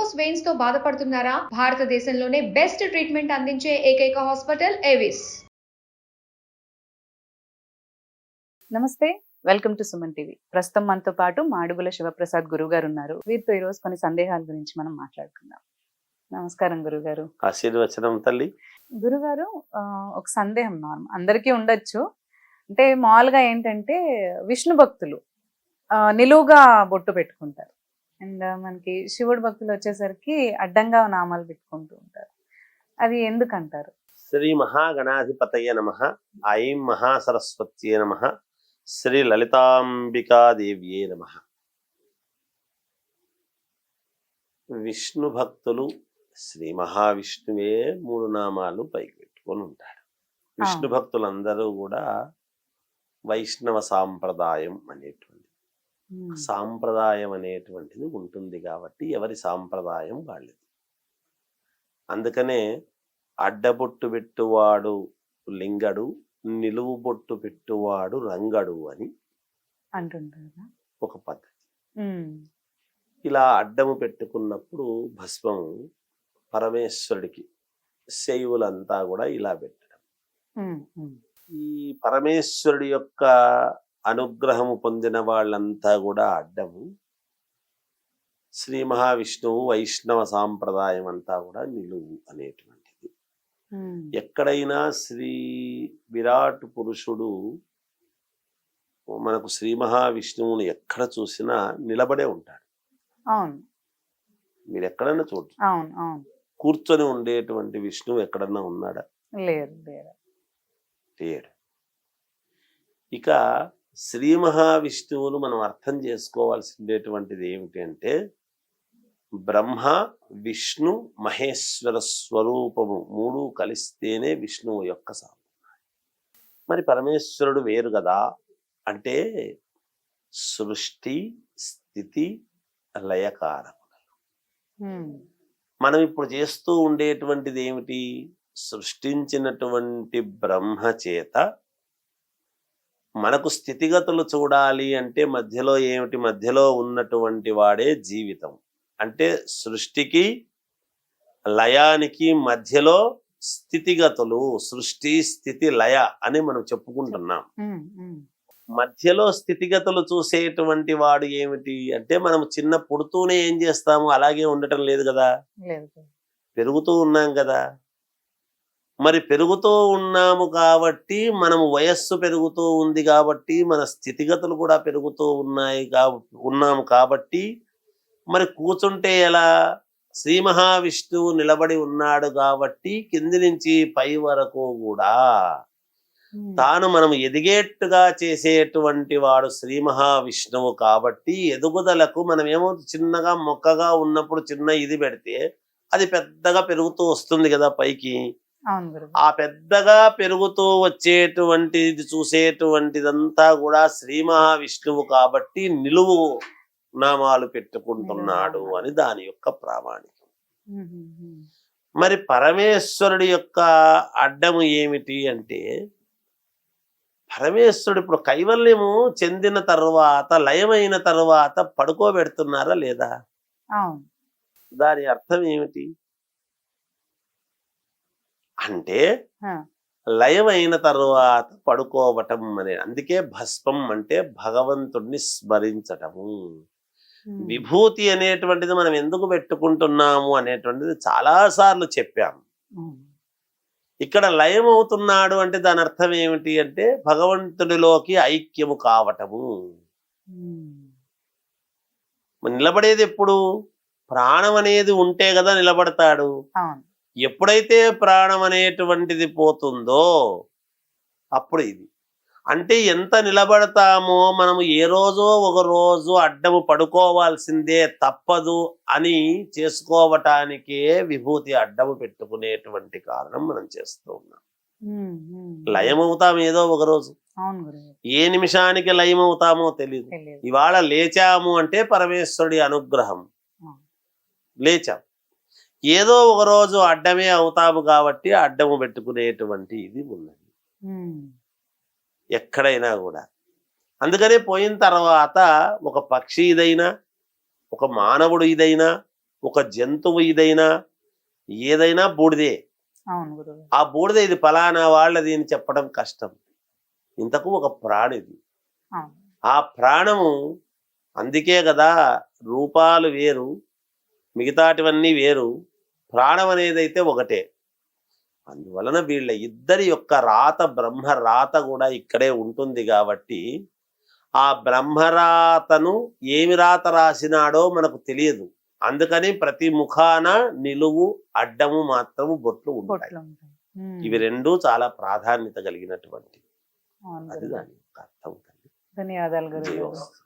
Varicose veins తో బాధపడుతున్నారా? భారతదేశంలోనే బెస్ట్ ట్రీట్మెంట్ అందించే ఏకైక హాస్పిటల్ ఏవిస్. నమస్తే, వెల్కమ్ టు సుమన్ టీవీ. ప్రస్తుతం మనతో పాటు మాడుగుల శివప్రసాద్ గురువు గారు ఉన్నారు. వీరితో ఈరోజు కొన్ని సందేహాల గురించి మనం మాట్లాడుకుందాం. నమస్కారం గురుగారు. ఆశీర్వచనం తల్లి. గురుగారు, ఒక సందేహం అందరికీ ఉండొచ్చు. అంటే మామూలుగా ఏంటంటే విష్ణు భక్తులు నిలువుగా బొట్టు పెట్టుకుంటారు, అండ్ మనకి శివుడు భక్తులు వచ్చేసరికి అడ్డంగా నామాలు పెట్టుకుంటూ ఉంటారు. అది ఎందుకంటారు? శ్రీ మహాగణాధిపతయ నమః. ఐం మహాసరస్వత్యే నమః. శ్రీ లలితాంబికాదేవ్యే నమః. విష్ణు భక్తులు శ్రీ మహావిష్ణువే 3 నామాలు పైకి పెట్టుకొని ఉంటాడు. విష్ణు భక్తులందరూ కూడా వైష్ణవ సాంప్రదాయం అనేటువంటిది ఉంటుంది కాబట్టి ఎవరి సాంప్రదాయం వాళ్ళది. అందుకనే అడ్డబొట్టు పెట్టువాడు లింగడు, నిలువు బొట్టు పెట్టువాడు రంగడు అని అంటుంటారు ఒక పద్ధతి. ఇలా అడ్డము పెట్టుకున్నప్పుడు భస్మము పరమేశ్వరుడికి, శైవులంతా కూడా ఇలా పెట్టడం. ఈ పరమేశ్వరుడి యొక్క అనుగ్రహము పొందిన వాళ్ళంతా కూడా అడ్డము, శ్రీ మహావిష్ణువు వైష్ణవ సాంప్రదాయం అంతా కూడా నిలువు అనేటువంటిది. ఎక్కడైనా శ్రీ విరాట్ పురుషుడు మనకు శ్రీ మహావిష్ణువుని ఎక్కడ చూసినా నిలబడే ఉంటాడు. మీరు ఎక్కడన్నా చూడండి, కూర్చొని ఉండేటువంటి విష్ణువు ఎక్కడన్నా ఉన్నాడా? లేడు. ఇక శ్రీ మహావిష్ణువును మనం అర్థం చేసుకోవాల్సిందేటువంటిది ఏమిటి అంటే బ్రహ్మ విష్ణు మహేశ్వర స్వరూపము 3 కలిస్తేనే విష్ణువు యొక్క సాంప్రదాయం. మరి పరమేశ్వరుడు వేరు కదా అంటే సృష్టి స్థితి లయకారకులు. మనం ఇప్పుడు చేస్తూ ఉండేటువంటిది ఏమిటి? సృష్టించినటువంటి బ్రహ్మ చేత మనకు స్థితిగతులు చూడాలి అంటే మధ్యలో ఏమిటి? మధ్యలో ఉన్నటువంటి వాడే జీవితం. అంటే సృష్టికి లయానికి మధ్యలో స్థితిగతులు, సృష్టి స్థితి లయ అని మనం చెప్పుకుంటున్నాం. మధ్యలో స్థితిగతులు చూసేటువంటి వాడు ఏమిటి అంటే మనం చిన్న పుడుతూనే ఏం చేస్తాము? అలాగే ఉండటం లేదు కదా, పెరుగుతూ ఉన్నాం కదా. మరి పెరుగుతూ ఉన్నాము కాబట్టి మనము వయస్సు పెరుగుతూ ఉంది కాబట్టి మన స్థితిగతులు కూడా పెరుగుతూ ఉన్నాము కాబట్టి మరి కూర్చుంటే ఎలా? శ్రీ మహావిష్ణువు నిలబడి ఉన్నాడు కాబట్టి కింది నుంచి పై వరకు కూడా తాను మనం ఎదిగేట్టుగా చేసేటువంటి వాడు శ్రీ మహావిష్ణువు కాబట్టి ఎదుగుదలకు మనమేమో చిన్నగా మొక్కగా ఉన్నప్పుడు చిన్న ఇది పెడితే అది పెద్దగా పెరుగుతూ వస్తుంది కదా పైకి. ఆ పెద్దగా పెరుగుతూ వచ్చేటువంటిది చూసేటువంటిదంతా కూడా శ్రీ మహావిష్ణువు కాబట్టి నిలువు నామాలు పెట్టుకుంటున్నాడు అని దాని యొక్క ప్రామాణికం. మరి పరమేశ్వరుడి యొక్క అడ్డము ఏమిటి అంటే పరమేశ్వరుడు ఇప్పుడు కైవల్యము చెందిన తర్వాత లయమైన తర్వాత పడుకోబెడుతున్నారా లేదా? దాని అర్థం ఏమిటి అంటే లయమైన తరువాత పడుకోవటం అనే. అందుకే భస్మం అంటే భగవంతుడిని స్మరించటము. విభూతి అనేటువంటిది మనం ఎందుకు పెట్టుకుంటున్నాము అనేటువంటిది చాలా సార్లు చెప్పాము. ఇక్కడ లయం అవుతున్నాడు అంటే దాని అర్థం ఏమిటి అంటే భగవంతుడిలోకి ఐక్యము కావటము. నిలబడేది ఎప్పుడు? ప్రాణం అనేది ఉంటే కదా నిలబడతాడు. ఎప్పుడైతే ప్రాణం అనేటువంటిది పోతుందో అప్పుడు ఇది. అంటే ఎంత నిలబడతామో మనము ఏ రోజో ఒక రోజు అడ్డము పడుకోవాల్సిందే, తప్పదు అని చేసుకోవటానికే విభూతి అడ్డము పెట్టుకునేటువంటి కారణం మనం చేస్తూ ఉన్నాం. లయమవుతాం ఏదో ఒక రోజు, ఏ నిమిషానికి లయమవుతామో తెలియదు. ఇవాళ లేచాము అంటే పరమేశ్వరుడి అనుగ్రహం, లేచాం. ఏదో ఒక రోజు అడ్డమే అవుతాము కాబట్టి అడ్డము పెట్టుకునేటువంటి ఇది ఉన్నది ఎక్కడైనా కూడా. అందుకనే పోయిన తర్వాత ఒక పక్షి ఇదైనా, ఒక మానవుడు ఇదైనా, ఒక జంతువు ఇదైనా ఏదైనా బూడిదే. అవును గురువు. ఆ బూడిద ఇది ఫలానా వాళ్ళది అని చెప్పడం కష్టం. ఇంతకు ఒక ప్రాణిది. అవును. ఆ ప్రాణము, అందుకే కదా రూపాలు వేరు, మిగతాటివన్నీ వేరు, ప్రాణం అనేదైతే ఒకటే. అందువలన వీళ్ళ ఇద్దరి యొక్క రాత, బ్రహ్మ రాత కూడా ఇక్కడే ఉంటుంది కాబట్టి ఆ బ్రహ్మరాతను ఏమి రాత రాసినాడో మనకు తెలియదు. అందుకని ప్రతి ముఖాన నిలువు అడ్డము మాత్రము బొట్లు ఉంటాయి. బొట్లు ఉంటాయి. ఇవి రెండూ చాలా ప్రాధాన్యత కలిగినటువంటి అవును అది గురువు. దాని యొక్క అర్థం. ధన్యవాదాలు గురువు. జయోస్తు.